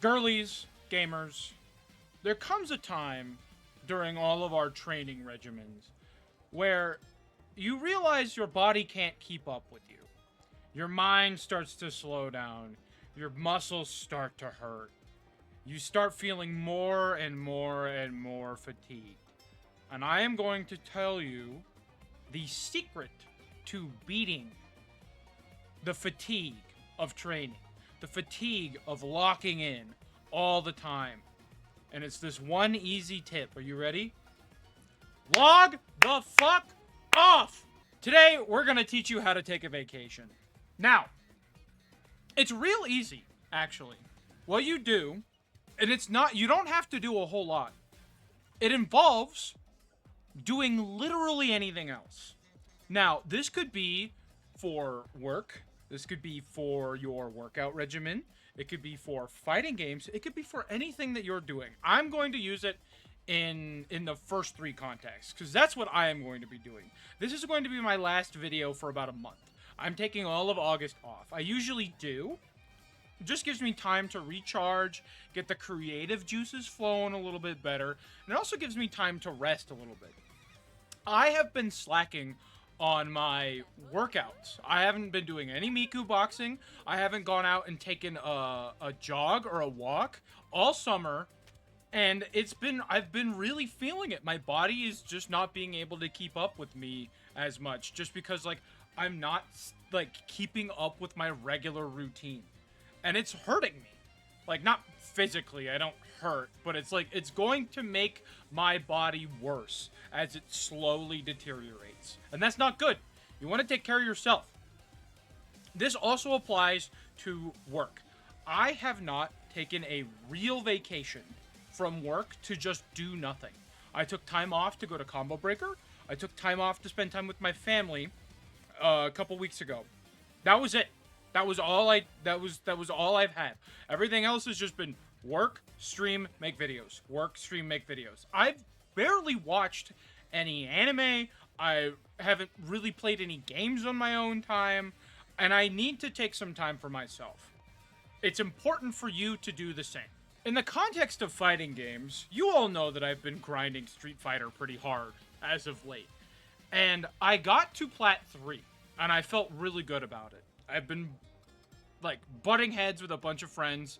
Girlies, gamers, there comes a time during all of our training regimens where you realize your body can't keep up with you. Your mind starts to slow down. Your muscles start to hurt. You start feeling more and more and more fatigued. And I am going to tell you the secret to beating the fatigue of training, the fatigue of locking in all the time. And it's this one easy tip. Are you ready? Log the fuck off! Today, we're going to teach you how to take a vacation. Now, it's real easy, actually. What you do, and you don't have to do a whole lot. It involves doing literally anything else. Now, this could be for work. This could be for your workout regimen. It could be for fighting games. It could be for anything that you're doing. I'm going to use it in the first 3 contexts, because that's what I am going to be doing. This is going to be my last video for about a month. I'm taking all of August off. I usually do. It just gives me time to recharge, get the creative juices flowing a little bit better, and it also gives me time to rest a little bit. I have been slacking on my workouts. I haven't been doing any Miku boxing. I haven't gone out and taken a jog or a walk all summer. And I've been really feeling it. My body is just not being able to keep up with me as much. Just because, like, I'm not, like, keeping up with my regular routine. And it's hurting me. Like, not physically, I don't hurt. But it's like, it's going to make my body worse as it slowly deteriorates. And that's not good. You want to take care of yourself. This also applies to work. I have not taken a real vacation from work to just do nothing. I took time off to go to Combo Breaker. I took time off to spend time with my family a couple weeks ago. That was it. That was all I've had. Everything else has just been work, stream, make videos. Work, stream, make videos. I've barely watched any anime. I haven't really played any games on my own time, and I need to take some time for myself. It's important for you to do the same. In the context of fighting games, you all know that I've been grinding Street Fighter pretty hard as of late. And I got to Plat 3, and I felt really good about it. I've been, like, butting heads with a bunch of friends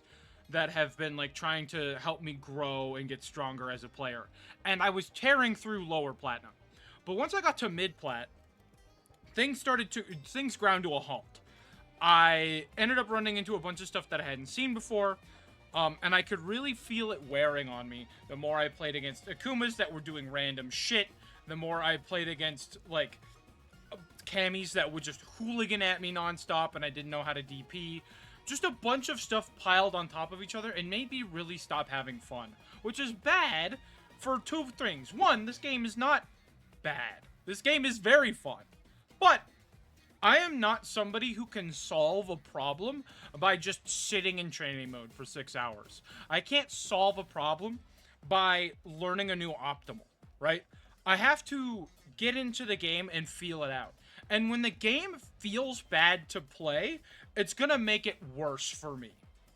that have been, like, trying to help me grow and get stronger as a player. And I was tearing through lower Platinum. But once I got to mid-Plat, things ground to a halt. I ended up running into a bunch of stuff that I hadn't seen before. And I could really feel it wearing on me the more I played against Akumas that were doing random shit, the more I played against, like, Camis that would just hooligan at me nonstop and I didn't know how to DP. Just a bunch of stuff piled on top of each other and made me really stop having fun. Which is bad for 2 things. 1, this game is not bad. This game is very fun. But I am not somebody who can solve a problem by just sitting in training mode for 6 hours. I can't solve a problem by learning a new optimal, right? I have to get into the game and feel it out. And when the game feels bad to play, it's gonna make it worse for me.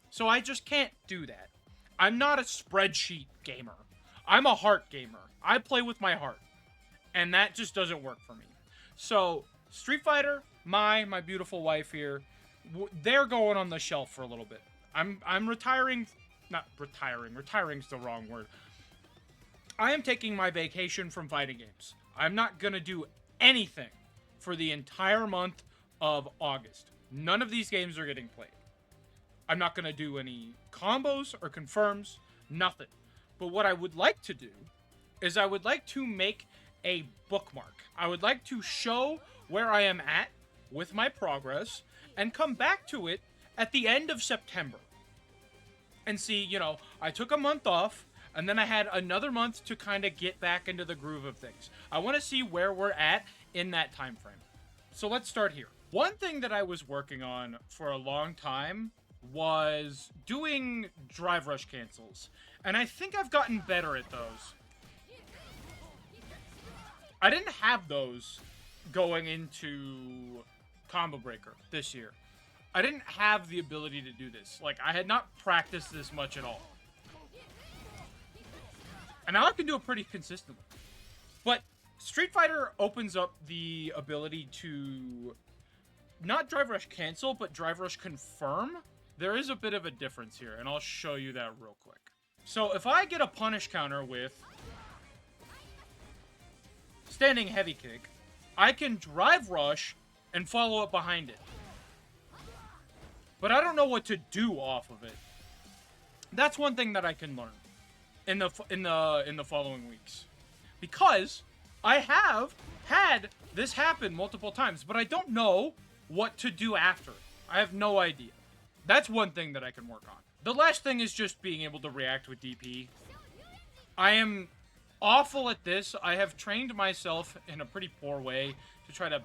So I just can't do that. I'm not a spreadsheet gamer. I'm a heart gamer. I play with my heart. And that just doesn't work for me. So Street Fighter, my beautiful wife here, they're going on the shelf for a little bit. I'm retiring, not retiring. Retiring's the wrong word. I am taking my vacation from fighting games. I'm not gonna do anything for the entire month of August. None of these games are getting played. I'm not gonna do any combos or confirms, nothing. But what I would like to do is I would like to make a bookmark. I would like to show where I am at with my progress and come back to it at the end of September. And see, you know, I took a month off and then I had another month to kind of get back into the groove of things. I want to see where we're at in that time frame. So let's start here. One thing that I was working on for a long time was doing drive rush cancels. And I think I've gotten better at those. I didn't have those going into Combo Breaker this year. I didn't have the ability to do this. Like, I had not practiced this much at all. And now I can do it pretty consistently. But Street Fighter opens up the ability to not drive rush cancel, but drive rush confirm. There is a bit of a difference here, and I'll show you that real quick. So if I get a punish counter with standing heavy kick, I can drive rush and follow up behind it. But I don't know what to do off of it. That's one thing that I can learn in the following weeks, because I have had this happen multiple times, but I don't know what to do after it. I have no idea. That's one thing that I can work on. The last thing is just being able to react with DP. I am awful at this. I have trained myself in a pretty poor way to try to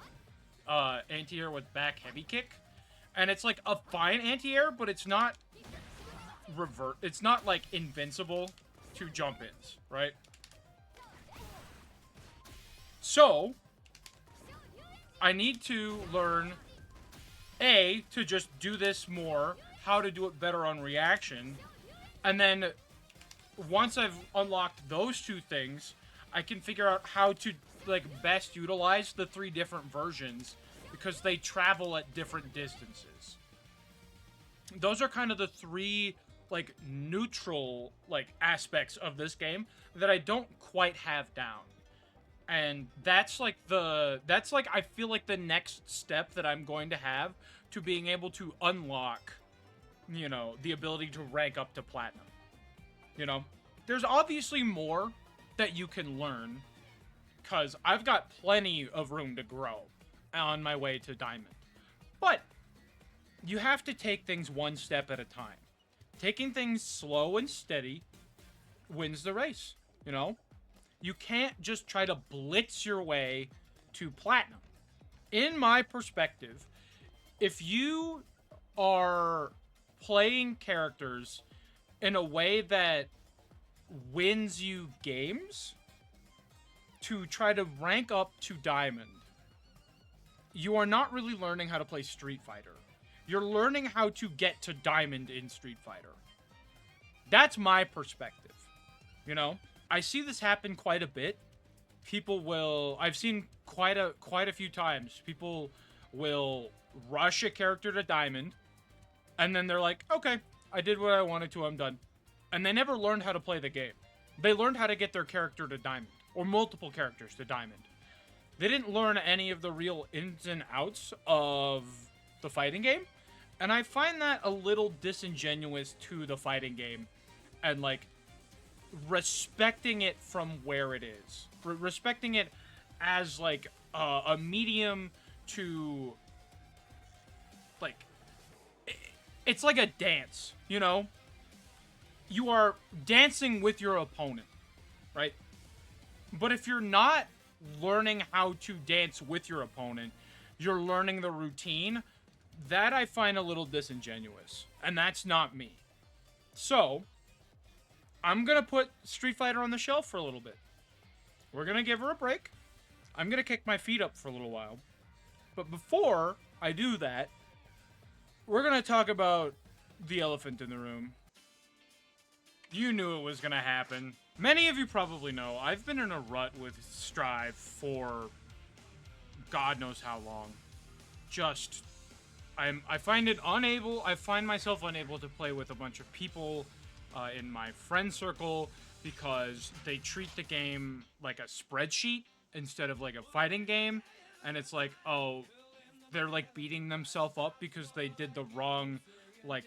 anti-air with back heavy kick. And it's like a fine anti-air, but it's not it's not like invincible to jump ins, right? So I need to learn to just do this more, how to do it better on reaction, and then once I've unlocked those two things, I can figure out how to like best utilize the 3 different versions, because they travel at different distances. Those are kind of the 3 like neutral like aspects of this game that I don't quite have down. And that's like I feel like the next step that I'm going to have to being able to unlock, you know, the ability to rank up to platinum. You know, there's obviously more that you can learn, because I've got plenty of room to grow on my way to diamond. But you have to take things one step at a time. Taking things slow and steady wins the race, you know? You can't just try to blitz your way to platinum. In my perspective, if you are playing characters in a way that wins you games to try to rank up to diamond, you are not really learning how to play Street Fighter. You're learning how to get to diamond in Street Fighter. That's my perspective, you know? I see this happen quite a bit. I've seen quite a few times, people will rush a character to diamond, and then they're like, okay, I did what I wanted to, I'm done. And they never learned how to play the game. They learned how to get their character to diamond, or multiple characters to diamond. They didn't learn any of the real ins and outs of the fighting game, and I find that a little disingenuous to the fighting game, and like, respecting it from where it is. Respecting it as like a medium to like, it's like a dance, you know? You are dancing with your opponent, right? But if you're not learning how to dance with your opponent, you're learning the routine, that I find a little disingenuous. And that's not me. So I'm going to put Street Fighter on the shelf for a little bit. We're going to give her a break. I'm going to kick my feet up for a little while. But before I do that, we're going to talk about the elephant in the room. You knew it was going to happen. Many of you probably know, I've been in a rut with Strive for God knows how long. I find myself unable to play with a bunch of people in my friend circle, because they treat the game like a spreadsheet instead of like a fighting game, and it's like, oh, they're like beating themselves up because they did the wrong like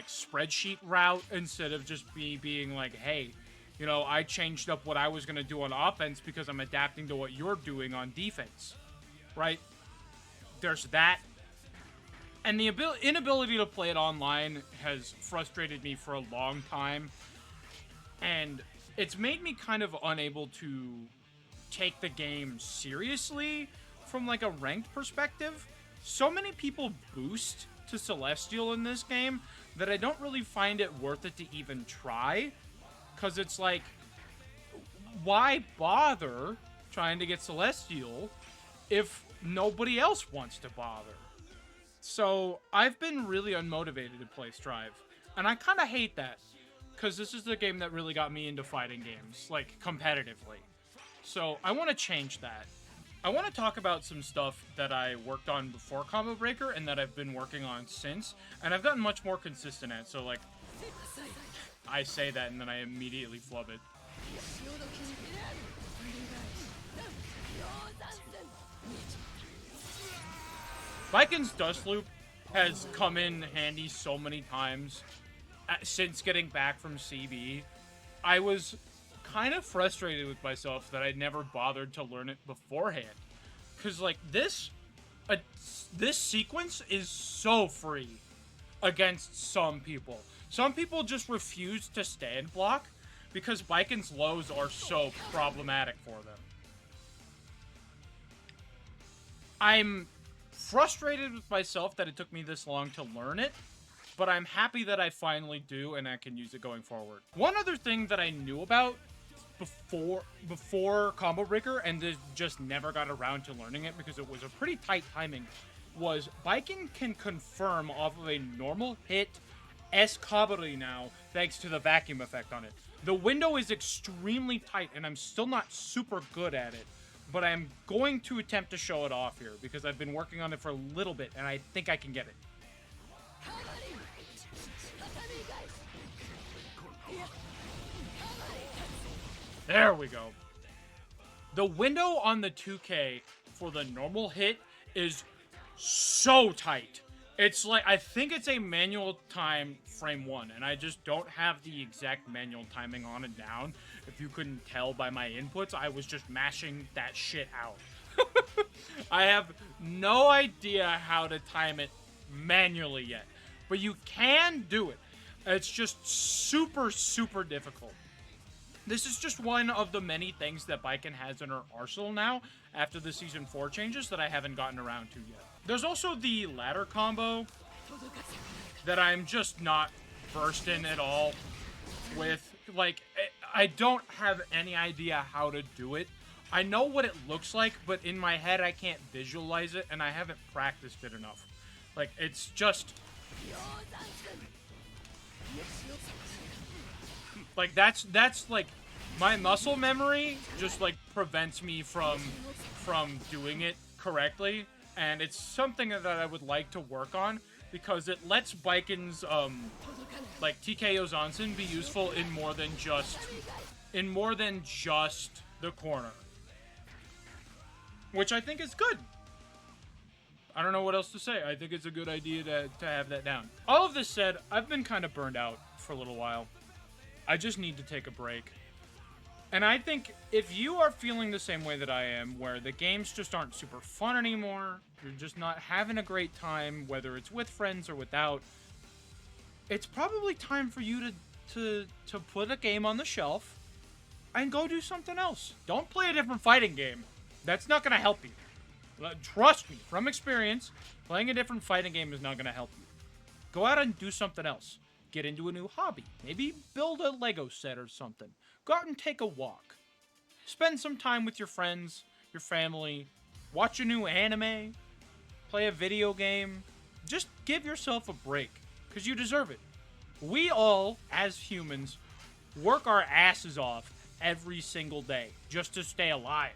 spreadsheet route, instead of just being like, hey, you know, I changed up what I was gonna do on offense because I'm adapting to what you're doing on defense, right? There's that. And the inability to play it online has frustrated me for a long time. And it's made me kind of unable to take the game seriously from like a ranked perspective. So many people boost to Celestial in this game that I don't really find it worth it to even try. Because it's like, why bother trying to get Celestial if nobody else wants to bother? So I've been really unmotivated to play Strive, and I kind of hate that, because this is the game that really got me into fighting games, like, competitively. So I want to change that. I want to talk about some stuff that I worked on before Combo Breaker and that I've been working on since, and I've gotten much more consistent at, so, like, I say that and then I immediately flub it. Vikin's Dust Loop has come in handy so many times since getting back from CB. I was kind of frustrated with myself that I never bothered to learn it beforehand. Because, like, this sequence is so free against some people. Some people just refuse to stand block because Vikin's lows are so problematic for them. I'm frustrated with myself that it took me this long to learn it, but I'm happy that I finally do and I can use it going forward. One other thing that I knew about before Combo Breaker and just never got around to learning it because it was a pretty tight timing was Viking can confirm off of a normal hit S-Kabari now thanks to the vacuum effect on it. The window is extremely tight and I'm still not super good at it, but I'm going to attempt to show it off here because I've been working on it for a little bit and I think I can get it. There we go. The window on the 2K for the normal hit is so tight. It's like, I think it's a manual time frame 1, and I just don't have the exact manual timing on it down. If you couldn't tell by my inputs, I was just mashing that shit out. I have no idea how to time it manually yet, but you can do it. It's just super, super difficult. This is just one of the many things that Viking has in her arsenal now after the Season 4 changes that I haven't gotten around to yet. There's also the ladder combo that I'm just not versed in at all with. Like, I don't have any idea how to do it. I know what it looks like, but in my head I can't visualize it, and I haven't practiced it enough. Like, it's just... Like, that's like, my muscle memory just, like, prevents me from doing it correctly, and it's something that I would like to work on, because it lets Vikin's, like, TKO Zansen be useful in more than just the corner. Which I think is good. I don't know what else to say. I think it's a good idea to have that down. All of this said, I've been kind of burned out for a little while. I just need to take a break. And I think if you are feeling the same way that I am, where the games just aren't super fun anymore, you're just not having a great time, whether it's with friends or without, it's probably time for you to put a game on the shelf and go do something else. Don't play a different fighting game. That's not going to help you. Trust me, from experience, playing a different fighting game is not going to help you. Go out and do something else. Get into a new hobby. Maybe build a Lego set or something. Go out and take a walk. Spend some time with your friends, your family. Watch a new anime. Play a video game. Just give yourself a break, because you deserve it. We all, as humans, work our asses off every single day just to stay alive.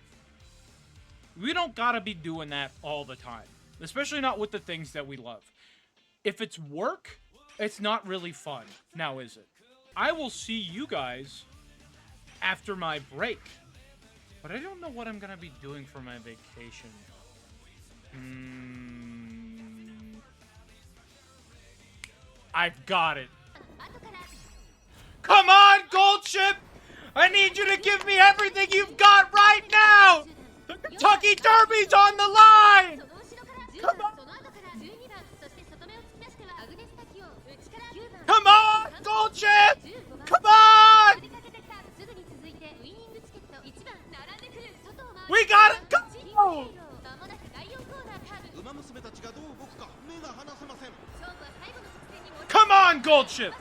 We don't gotta be doing that all the time, especially not with the things that we love. If it's work, it's not really fun, now is it? I will see you guys after my break, but I don't know what I'm gonna be doing for my vacation. I've got it. Come on, Gold Ship! I need you to give me everything you've got right now! The Kentucky Derby's on the line! Come on! Come on, Gold Ship! Come on! We gotta go! Come on, Gold Ship!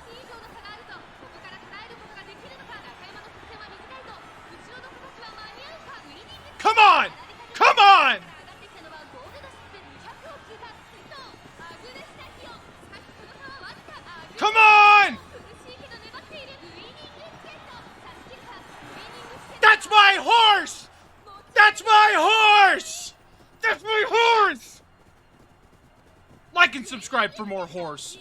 Come on! Come on! That's my horse! That's my horse! That's my horse! Like and subscribe for more horse.